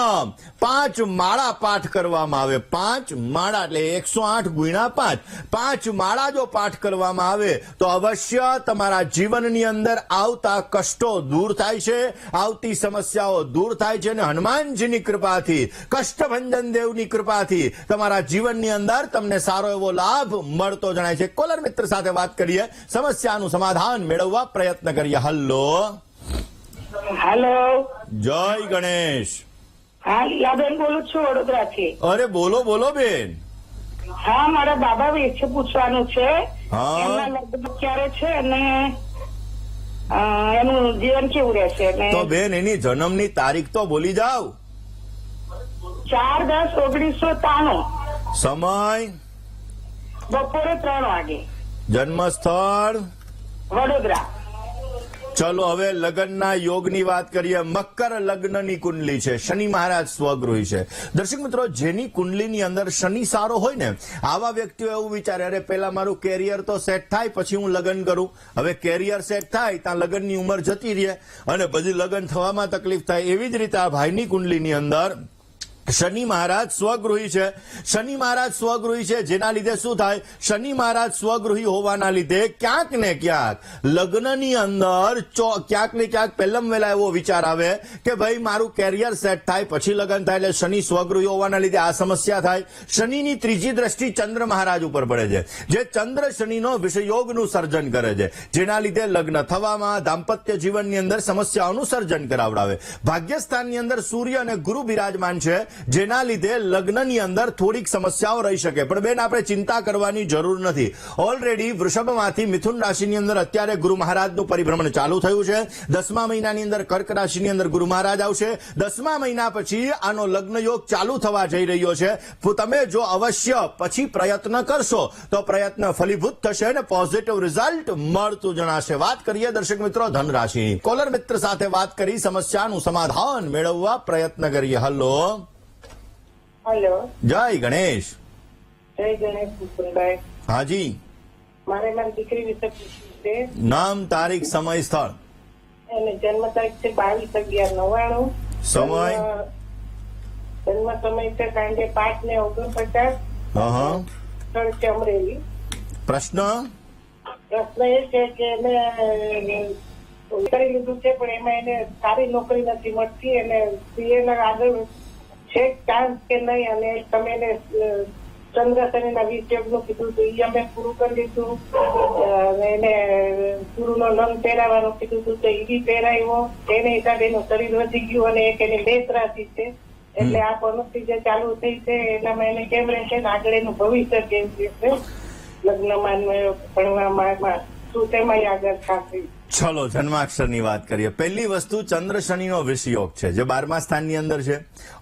5 માળા પાઠ કરવામાં આવે, 5 માળા એટલે 108 ગુણ્યા 5 માળા જો પાઠ કરવામાં આવે તો અવશ્ય તમારા જીવનની અંદર આવતા કષ્ટો દૂર થાય છે, આવતી સમસ્યાઓ દૂર થાય છે. અને હનુમાનજીની કૃપાથી, કષ્ટભંજન દેવની કૃપાથી તમારા જીવનની અંદર તમને સારો એવો લાભ મળતો જણાય છે. કોલર મિત્ર સાથે વાત કરીએ, સમસ્યાનું સમાધાન મેળવવા પ્રયત્ન કરીએ. હલ્લો, હાલો, જય ગણેશ. હા લીલાબેન બોલું છું, વડોદરાથી. અરે બોલો બોલો બેન. હા, મારા બાબા વિશે પૂછવાનું છે. હા. એમના લગ્ન ક્યારે છે અને એનું જીવન કેવું રહેશે? તો બેન એની જન્મની તારીખ તો બોલી જાવ. 4/10/1993, સમય, બપોરે 3 વાગે, જન્મસ્થળ વડોદરા. ચલો હવે લગ્નના યોગની વાત કરીએ. મકર લગ્નની કુંડલી છે. શનિ મહારાજ સ્વગૃહી છે. દર્શક મિત્રો, જેની કુંડલીની અંદર શનિ સારો હોય ને, આવા વ્યક્તિઓ એવું વિચારે, અરે પહેલા મારું કેરિયર તો સેટ થાય પછી હું લગ્ન કરું. હવે કેરિયર સેટ થાય ત્યાં લગ્નની ઉંમર જતી રહે અને પછી લગ્ન થવામાં તકલીફ થાય. એવી જ રીતે આ ભાઈની કુંડલીની અંદર શનિ મહારાજ સ્વગૃહી છે. શનિ મહારાજ સ્વગૃહી છે, જેના લીધે શું થાય? શનિ મહારાજ સ્વગૃહી હોવાના લીધે ક્યાંક ને ક્યાંક લગ્નની અંદર ક્યાંક ને ક્યાંક પહેલાં વહેલા એવો વિચાર આવે કે ભાઈ મારું કેરિયર સેટ થાય પછી લગ્ન થાય. એટલે શનિ સ્વગૃહી હોવાના લીધે આ સમસ્યા થાય. શનિની ત્રીજી દ્રષ્ટિ ચંદ્ર મહારાજ ઉપર પડે છે, જે ચંદ્ર શનિનો વિષયોગનું સર્જન કરે છે, જેના લીધે લગ્ન થવામાં, દાંપત્ય જીવનની અંદર સમસ્યાઓનું સર્જન કરાવડાવે. ભાગ્યસ્થાનની અંદર સૂર્ય અને ગુરુ બિરાજમાન છે, જેના લીધે લગ્નની અંદર થોડીક સમસ્યાઓ રહી શકે. પણ બેન, આપણે ચિંતા કરવાની જરૂર નથી. ઓલરેડી વૃષભમાંથી મિથુન રાશિની અંદર અત્યારે ગુરુ મહારાજનું પરિભ્રમણ ચાલુ થયું છે. 10મા મહિનાની અંદર કર્ક રાશિની અંદર ગુરુ મહારાજ આવશે. 10મા મહિના પછી આનો લગ્ન યોગ ચાલુ થવા જઈ રહ્યો છે. તમે જો અવશ્ય પછી પ્રયત્ન કરશો તો પ્રયત્ન ફલીભૂત થશે અને પોઝિટિવ રિઝલ્ટ મળતું જણાશે. વાત કરીએ દર્શક મિત્રો ધન રાશિ. કોલર મિત્ર સાથે વાત કરી સમસ્યાનું સમાધાન મેળવવા પ્રયત્ન કરીએ. હલો, હેલો, જય ગણેશ. જય ગણેશ મુકુંદભાઈ. હાજી, મારે મારી દીકરી વિશે પૂછવું છે. નામ, તારીખ, સમય, સ્થળ. એને જન્મ તારીખ છે 22/11/99. સમય, જન્મ સમય છે સાંજે 5:49. સ્થળ છે અમરેલી. પ્રશ્ન એ છે કે એને કરી લીધું છે પણ એમાં એને સારી નોકરી નથી મળતી અને સીએ આગળ છે ચાન્સ કે નહીં, અને તમે એને ચંદ્રશનિના 20 યજ્ઞ કીધું હતું, એ અમે પૂરું કરી દીધું. એને ગુરુનો નંગ પહેરાવાનું કીધું હતું તો એ બી પહેરાવ્યો. એને હિસાબે એનું શરીર વધી ગયું અને એક એની લેસરાથી છે. એટલે આ પનોતી જે ચાલુ થઈ છે એનામાં એને કેમ રહેશે ને આગળ એનું ભવિષ્ય કેમ રહેશે, લગ્નમાં ને ભણવામાં શું તેમાં આગળ થશે. ચલો જન્માક્ષરની વાત કરીએ. પહેલી વસ્તુ ચંદ્ર શનિનો વિષયોગ છે જે 12મા સ્થાનની અંદર છે.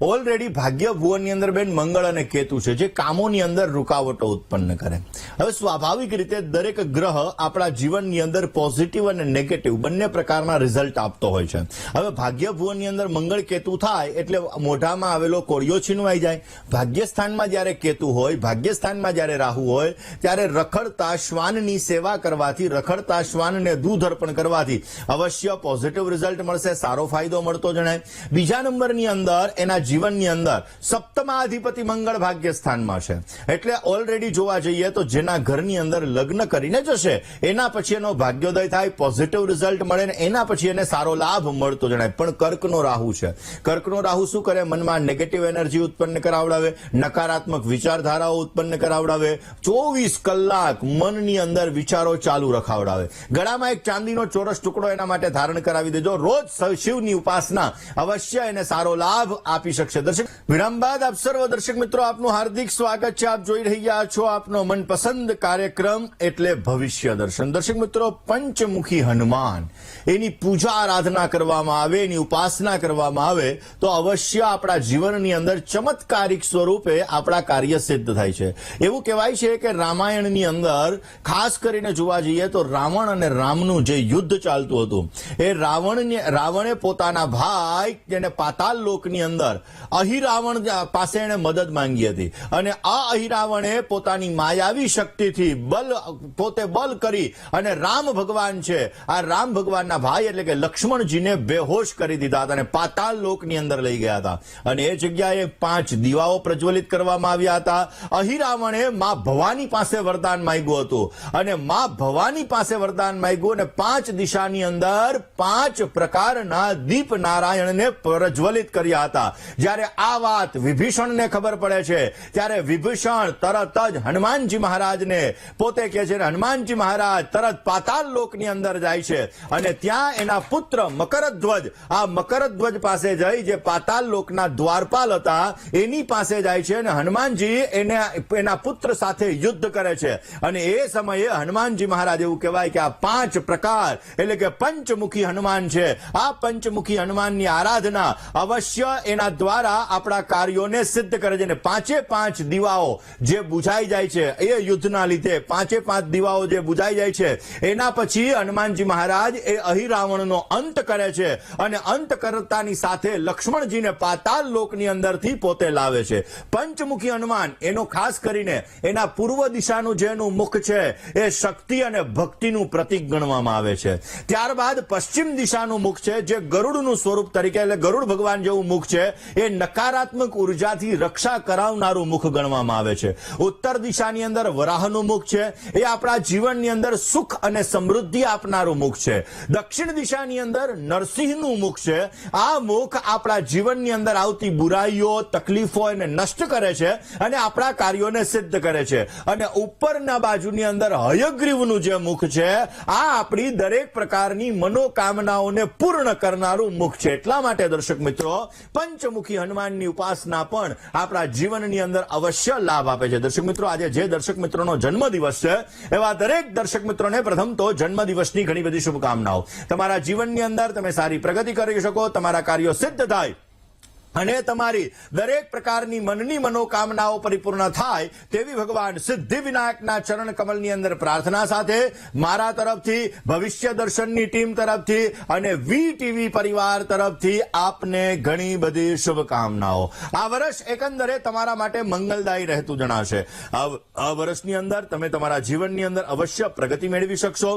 ઓલરેડી ભાગ્ય ભુવનની અંદર બેન મંગળ અને કેતુ છે જે કામોની અંદર રૂકાવટો ઉત્પન્ન કરે. હવે સ્વાભાવિક રીતે દરેક ગ્રહ આપણા જીવનની અંદર પોઝિટિવ અને નેગેટિવ બંને પ્રકારના રિઝલ્ટ આપતો હોય છે. હવે ભાગ્ય ભુવનની અંદર મંગળ કેતુ થાય એટલે મોઢામાં આવેલો કોળિયો છીનવાઈ જાય. ભાગ્યસ્થાનમાં જ્યારે કેતુ હોય, ભાગ્યસ્થાનમાં જ્યારે રાહુ હોય ત્યારે રખડતા શ્વાનની સેવા કરવાથી, રખડતા શ્વાનને દૂધ અર્પણ કરવાથી અવશ્ય પોઝિટિવ રિઝલ્ટ મળશે, સારો ફાયદો મળતો જણાય. બીજા નંબરની અંદર એના જીવનની અંદર સપ્તમાધિપતિ મંગળ ભાગ્ય સ્થાનમાં છે એટલે ઓલરેડી જોવા જઈએ તો જેના ઘરની અંદર લગ્ન કરીને જશે એના પછી એનો ભાગ્યોદય થાય, પોઝિટિવ રિઝલ્ટ મળે ને એના પછી એને સારો લાભ મળતો જણાય. પણ કર્કનો રાહુ છે. કર્કનો રાહુ શું કરે? મનમાં નેગેટિવ એનર્જી ઉત્પન્ન કરાવડાવે, નકારાત્મક વિચારધારાઓ ઉત્પન્ન કરાવડાવે, 24 કલાક મનની અંદર વિચારો ચાલુ રખાવડાવે. ગળામાં એક ચાંદીનો ચોરસ ટુકડો એના માટે ધારણ કરાવી દેજો. રોજ શિવની ઉપાસના અવશ્ય એને સારો લાભ આપી શકશે. દર્શક વિરામ બાદ આપ સર્વ દર્શક મિત્રો આપનું હાર્દિક સ્વાગત છે. આપ જોઈ રહ્યા છો આપનો મનપસંદ કાર્યક્રમ એટલે ભવિષ્ય દર્શન. દર્શક મિત્રો, પંચમુખી હનુમાન એની પૂજા આરાધના કરવામાં આવે, એની ઉપાસના કરવામાં આવે તો અવશ્ય આપણા જીવનની અંદર ચમત્કારિક સ્વરૂપે આપણા કાર્ય સિદ્ધ થાય છે. એવું કહેવાય છે કે રામાયણની અંદર ખાસ કરીને જોવા જઈએ તો રાવણ અને રામનું જે યુદ્ધ ચાલતું હતું એ રાવણે પોતાના ભાઈ જેને પાતાલ લોકની અંદર અહિરાવણ પાસે એને મદદ માંગી હતી અને આ અહિરાવણે પોતાની માયાવી શક્તિથી પોતે બલ કરી અને રામ ભગવાન છે, આ રામ ભગવાનના ભાઈ એટલે કે લક્ષ્મણજીને બેહોશ કરી દીધા હતા અને પાતાલ લોકની અંદર લઈ ગયા હતા. અને એ જગ્યાએ 5 દીવાઓ પ્રજ્વલિત કરવામાં આવ્યા હતા. અહિરાવણે માં ભવાની પાસે વરદાન માંગ્યું હતું અને માં ભવાની પાસે વરદાન માંગ્યું અને 5 દિશાની અંદર 5 પ્રકારના દીપ નારાયણને પ્રજ્વલિત કર્યા હતા. જ્યારે આ વાત વિભીષણને ખબર પડે છે ત્યારે વિભીષણ તરત જ હનુમાનજી મહારાજને પોતે કહે છે. હનુમાનજી મહારાજ તરત પાતાલ લોકની અંદર જાય છે અને ત્યાં એના પુત્ર મકરધ્વજ, આ મકરધ્વજ પાસે જઈ જે પાતાલ લોકના દ્વારપાલ હતા એની પાસે જાય છે અને હનુમાનજી એના પુત્ર સાથે યુદ્ધ કરે છે. અને એ સમયે હનુમાનજી મહારાજ એવું કહેવાય કે આ 5 પ્રકાર એટલે કે પંચમુખી હનુમાન છે. આ પંચમુખી હનુમાનની આરાધના અવશ્ય એના દ્વારા આપણા કાર્યોને સિદ્ધ કરે છે. અને 5 દીવાઓ જે બુઝાઈ જાય છે એ યુદ્ધના લીધે 5 દીવાઓ જે બુઝાઈ જાય છે એના પછી હનુમાનજી મહારાજ એ અહિરાવણનો અંત કરે છે અને અંત કરતાની સાથે લક્ષ્મણજીને પાતાલ લોકની અંદરથી પોતે લાવે છે. પંચમુખી હનુમાન એનો ખાસ કરીને એના પૂર્વ દિશાનું જેનું મુખ છે એ શક્તિ અને ભક્તિનું પ્રતીક ગણવામાં આવે છે. ત્યારબાદ પશ્ચિમ દિશાનું મુખ છે જે ગરુડનું સ્વરૂપ તરીકે એટલે ગરુડ ભગવાન જેવું મુખ છે એ નકારાત્મક ઉર્જાથી રક્ષા કરાવનારું મુખ ગણવામાં આવે છે. ઉત્તર દિશાની અંદર વરાહનું મુખ છે એ આપણા જીવનની અંદર સુખ અને સમૃદ્ધિ આપનારું મુખ છે. દક્ષિણ દિશાની અંદર નરસિંહનું મુખ છે. આ મુખ આપણા જીવનની અંદર આવતી બુરાઈઓ, તકલીફો એને નષ્ટ કરે છે અને આપણા કાર્યોને સિદ્ધ કરે છે. અને ઉપરના બાજુની અંદર હયગ્રીવનું જે મુખ છે આ આપણી દરેક પ્રકારની મનોકામનાઓને પૂર્ણ કરનારું મુખ છે. એટલા માટે દર્શક મિત્રો પંચમુખી હનુમાનની ઉપાસના પણ આપણા જીવનની અંદર અવશ્ય લાભ આપે છે. દર્શક મિત્રો, આજે જે દર્શક મિત્રોનો જન્મદિવસ છે એવા દરેક દર્શક મિત્રોને પ્રથમ તો જન્મદિવસની ઘણી બધી શુભકામનાઓ. તમારા જીવનની અંદર તમે સારી પ્રગતિ કરી શકો, તમારા કાર્યો સિદ્ધ થાય અને તમારી દરેક પ્રકારની મનની મનોકામનાઓ પરિપૂર્ણ થાય તેવી ભગવાન સિદ્ધિ વિનાયકના ચરણ કમલની અંદર પ્રાર્થના સાથે મારા તરફથી, ભવિષ્ય દર્શનની ટીમ તરફથી અને વીટીવી પરિવાર તરફથી આપને ઘણી બધી શુભકામનાઓ. આ વર્ષ એકંદરે તમારા માટે મંગલદાયી રહેતું જણાશે. આ વર્ષની અંદર તમે તમારા જીવનની અંદર અવશ્ય પ્રગતિ મેળવી શકશો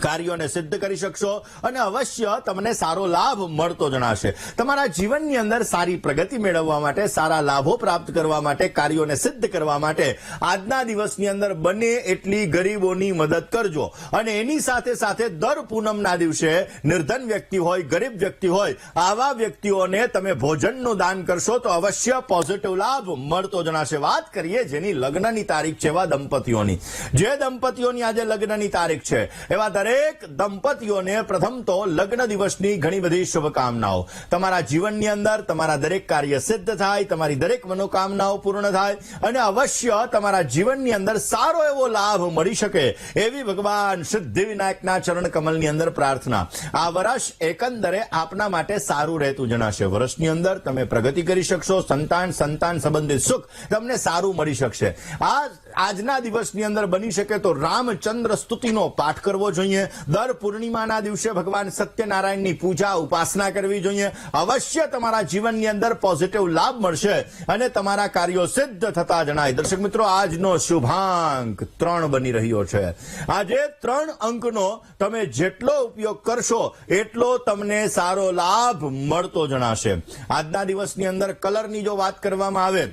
કાર્યોને સિદ્ધ કરી શકશો અને અવશ્ય તમને સારો લાભ મળતો જણાશે. તમારા જીવનની અંદર સારી પ્રગતિ મેળવવા માટે, સારા લાભો પ્રાપ્ત કરવા માટે, કાર્યોને સિદ્ધ કરવા માટે આજના દિવસની અંદર બને એટલી ગરીબોની મદદ કરજો. અને એની સાથે સાથે દર પૂનમના દિવસે નિર્ધન વ્યક્તિ હોય, ગરીબ વ્યક્તિ હોય, આવા વ્યક્તિઓને તમે ભોજનનું દાન કરશો તો અવશ્ય પોઝિટિવ લાભ મળતો જણાશે. વાત કરીએ જેની લગ્નની તારીખ છે એવા દંપતીઓની. જે દંપતીઓની આજે લગ્નની તારીખ છે એવા દરેક દંપતીઓને પ્રથમ તો લગ્ન દિવસની ઘણી બધી શુભકામનાઓ. તમારા જીવનની અંદર તમારા દરેક કાર્ય સિદ્ધ થાય, તમારી દરેક મનોકામનાઓ પૂર્ણ થાય અને અવશ્ય તમારા જીવનની અંદર સારો એવો લાભ મળી શકે એવી ભગવાન સિદ્ધિવિનાયકના ચરણ કમલની અંદર પ્રાર્થના. આ વર્ષ એકંદરે આપના માટે સારું રહેતું જણાશે. વર્ષની અંદર તમે પ્રગતિ કરી શકશો, સંતાન સંબંધિત સુખ તમને સારું મળી શકશે. આજના દિવસની અંદર બની શકે તો રામચંદ્ર સ્તુતિનો પાઠ કરવો જોઈએ. દર પૂર્ણિમાના દિવસે ભગવાન સત્યનારાયણની પૂજા ઉપાસના કરવી જોઈએ. અવશ્ય તમારા જીવનની અંદર પોઝિટિવ લાભ મળશે અને તમારા કાર્યો સિદ્ધ થતા જણાય. દર્શક મિત્રો, આજનો શુભાંક 3 બની રહ્યો છે. આજે 3 અંકનો તમે જેટલો ઉપયોગ કરશો એટલો તમને સારો લાભ મળતો જણાશે. આજના દિવસની અંદર કલરની જો વાત કરવામાં આવે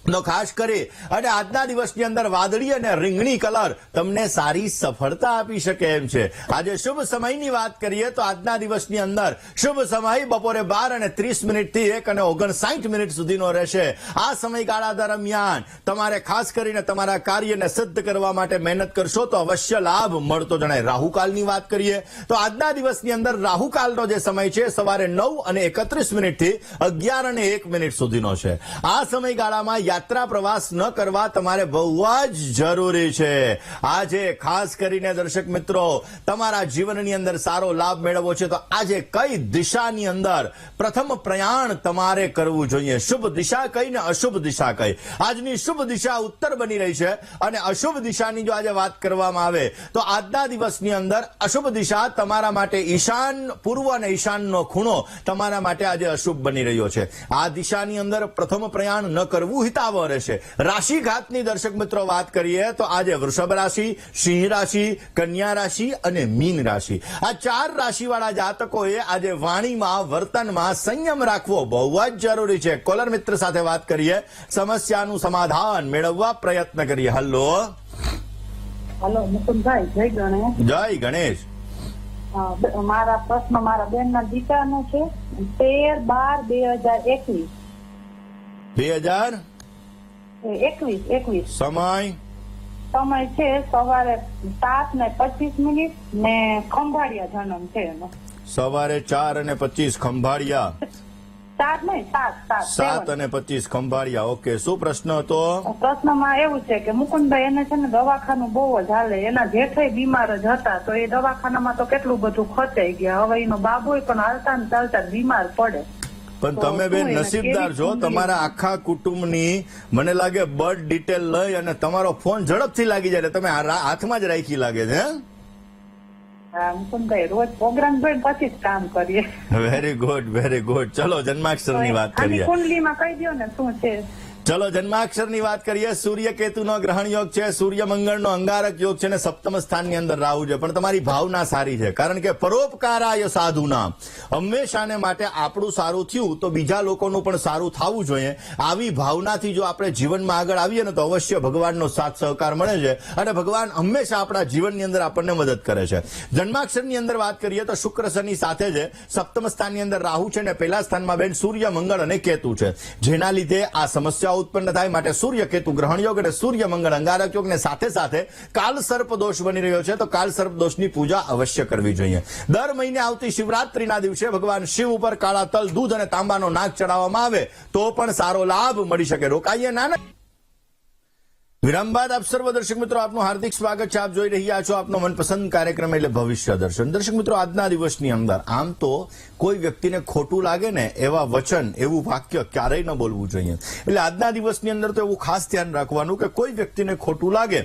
તો ખાસ કરી અને આજના દિવસની અંદર વાદળી અને રીંગણી કલર તમને સારી સફળતા આપી શકે એમ છે. આજે શુભ સમયની વાત કરીએ તો આજના દિવસની અંદર શુભ સમય બપોરે 12:30 થી 1:59 સુધીનો રહેશે. આ સમયગાળા દરમિયાન તમારે ખાસ કરીને તમારા કાર્યને સિદ્ધ કરવા માટે મહેનત કરશો તો અવશ્ય લાભ મળતો જણાય. રાહુકાલની વાત કરીએ તો આજના દિવસની અંદર રાહુકાલનો જે સમય છે સવારે 9:31 થી 11:01 સુધીનો છે. આ સમયગાળામાં યાત્રા પ્રવાસ ન કરવા તમારે બહુ જ જરૂરી છે. આજે ખાસ કરીને દર્શક મિત્રો તમારા જીવનની અંદર સારો લાભ મેળવવો છે તો આજે કઈ દિશાની અંદર પ્રથમ પ્રયાણ તમારે કરવું જોઈએ? શુભ દિશા કઈ ને અશુભ દિશા કઈ? આજની શુભ દિશા ઉત્તર બની રહી છે અને અશુભ દિશાની જો આજે વાત કરવામાં આવે તો આજના દિવસની અંદર અશુભ દિશા તમારા માટે ઈશાન, પૂર્વ અને ઈશાનનો ખૂણો તમારા માટે આજે અશુભ બની રહ્યો છે. આ દિશાની અંદર પ્રથમ પ્રયાણ ન કરવું હિતાવહ રહેશે. રાશિઘાતની દર્શક મિત્રો વાત કરીએ તો આજે વૃષભ રાશિ, સિંહ રાશિ, કન્યા રાશિ અને મીન રાશિ, આ 4 રાશિવાળા જાતકોએ આજે વાણીમાં, વર્તનમાં સંયમ રાખવો બહુ જ જરૂરી છે. કોલર મિત્ર સાથે વાત કરીએ, સમસ્યાનું સમાધાન મેળવવા પ્રયત્ન કરીએ. હલો મુકુંદભાઈ, જય ગણેશ. જય ગણેશ. મારા પ્રશ્ન મારા બેનના દીકરાનો છે. 13/12/2021. 2021 સમય છે સવારે 7:25 ને ખંભાળિયા જન્મ છે એનો. સવારે 4:25 ખંભાળિયા. 7:25 ખંભાળિયા. ઓકે, શું પ્રશ્ન હતો? પ્રશ્નમાં એવું છે કે મુકુંદભાઈ એને છે ને દવાખાનું બહુ જ હાલે. એના જેઠાઈ બીમાર જ હતા તો એ દવાખાનામાં તો કેટલું બધું ખર્ચાઈ ગયા. હવે એનો બાબોય પણ હાલતા ને ચાલતા બીમાર પડે. પણ તમે બેન નસીબદાર છો, તમારા આખા કુટુંબની મને લાગે બર્થ ડિટેલ લઈ અને તમારો ફોન ઝડપથી લાગી જાય. તમે હાથમાં જ રાખી લાગે છે. મુકુંદભાઈ રોજ પ્રોગ્રામ જોઈને પછી જ કામ કરીએ. Very good, very good. ચલો જન્માક્ષરની વાત કરીએ. કુંડલીમાં કહી દો ને શું છે. ચલો જન્માક્ષરની વાત કરીએ. સૂર્ય કેતુનો ગ્રહણ યોગ છે, સૂર્ય મંગળનો અંગારક યોગ છે અને સપ્તમ સ્થાનની અંદર રાહુ છે. પણ તમારી ભાવના સારી છે, કારણ કે પરોપકારાય સાધુના, હંમેશાને માટે આપણું સારું થયું તો બીજા લોકોનું પણ સારું થવું જોઈએ. આવી ભાવનાથી જો આપણે જીવનમાં આગળ આવીએ ને તો અવશ્ય ભગવાનનો સાથ સહકાર મળે છે અને ભગવાન હંમેશા આપણા જીવનની અંદર આપણને મદદ કરે છે. જન્માક્ષરની અંદર વાત કરીએ તો શુક્ર શનિ સાથે જ સપ્તમ સ્થાનની અંદર રાહુ છે અને પહેલા સ્થાનમાં બેન સૂર્ય, મંગળ અને કેતુ છે, જેના લીધે આ સમસ્યાઓ ઉત્પન્ન થાય. માટે સૂર્ય કેતુ ગ્રહણ યોગ અને સૂર્ય મંગળ અંગારક યોગ ને સાથે સાથે કાલ સર્પ દોષ બની રહ્યો છે તો કાલ સર્પ દોષની પૂજા અવશ્ય કરવી જોઈએ. દર મહિને આવતી શિવરાત્રીના દિવસે ભગવાન શિવ ઉપર કાળા તલ, દૂધ અને તાંબાનો નાગ ચડાવવામાં આવે તો પણ સારો લાભ મળી શકે. રોકાઈએ નાના વિરામ બાદ આપ સર્વ દર્શક મિત્રો આપનું હાર્દિક સ્વાગત છે. આપ જોઈ રહ્યા છો આપનો મનપસંદ કાર્યક્રમ એટલે ભવિષ્ય દર્શન. દર્શક મિત્રો, આજના દિવસની અંદર આમ તો કોઈ વ્યક્તિને ખોટું લાગે ને એવા વચન, એવું વાક્ય ક્યારેય ન બોલવું જોઈએ. એટલે આજના દિવસની અંદર તો એવું ખાસ ધ્યાન રાખવાનું કે કોઈ વ્યક્તિને ખોટું લાગે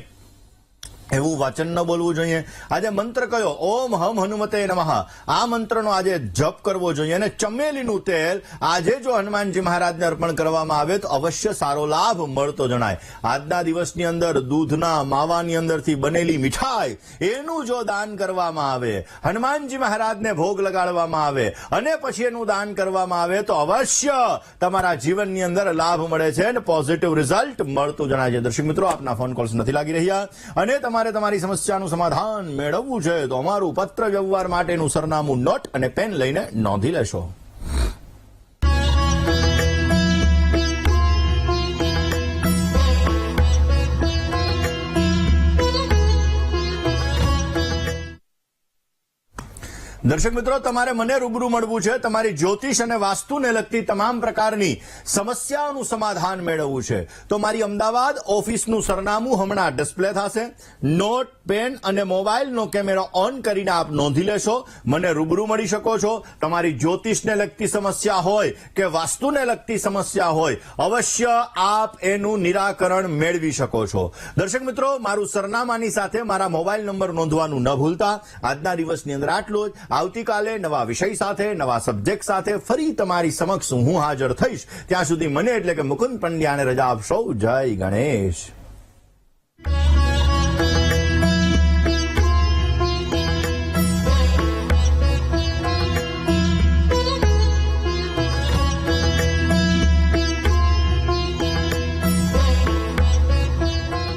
એવું વચન ન બોલવું જોઈએ. આજે મંત્ર કયો? ઓમ હમ હનુમતે નમઃ. આ મંત્રનો આજે જપ કરવો જોઈએ. અને ચમેલીનું તેલ આજે જો હનુમાનજી મહારાજને અર્પણ કરવામાં આવે તો અવશ્ય સારો લાભ મળતો જણાય. આજના દિવસની અંદર દૂધના માવાની અંદરથી બનેલી મીઠાઈ એનું જો દાન કરવામાં આવે, હનુમાનજી મહારાજને ભોગ લગાડવામાં આવે અને પછી એનું દાન કરવામાં આવે તો અવશ્ય તમારા જીવનની અંદર લાભ મળે છે અને પોઝિટિવ રિઝલ્ટ મળતું જણાય છે. દર્શક મિત્રો, આપના ફોન કોલ્સ નથી લાગી રહ્યા અને તમારી સમસ્યાનું સમાધાન મેળવવું છે તો અમારું પત્ર વ્યવહાર માટેનું સરનામું નોટ અને પેન લઈને નોંધી લેશો. દર્શક મિત્રો, તમારે મને રૂબરૂ મળવું છે. તમારી જ્યોતિષ અને વાસ્તુને લગતી તમામ પ્રકારની સમસ્યાઓનું સમાધાન મેળવવું છે તો મારી અમદાવાદ ઓફિસનું સરનામું હમણાં ડિસ્પ્લે થશે. નોટ, પેન અને મોબાઈલનો કેમેરો ઓન કરીને આપ નોંધી લેશો. મને રૂબરૂ મળી શકો છો. તમારી જ્યોતિષને લગતી સમસ્યા હોય કે વાસ્તુને લગતી સમસ્યા હોય, અવશ્ય આપ એનું નિરાકરણ મેળવી શકો છો. દર્શક મિત્રો, મારું સરનામાની સાથે મારા મોબાઈલ નંબર નોંધવાનું ન ભૂલતા. આજના દિવસની અંદર આટલું જ. આવતીકાલે નવા વિષય સાથે, નવા સબ્જેક્ટ સાથે ફરી તમારી સમક્ષ હું હાજર થઈશ. ત્યાં સુધી મને એટલે કે મુકુંદ પંડ્યાને રજા આપશો. જય ગણેશ.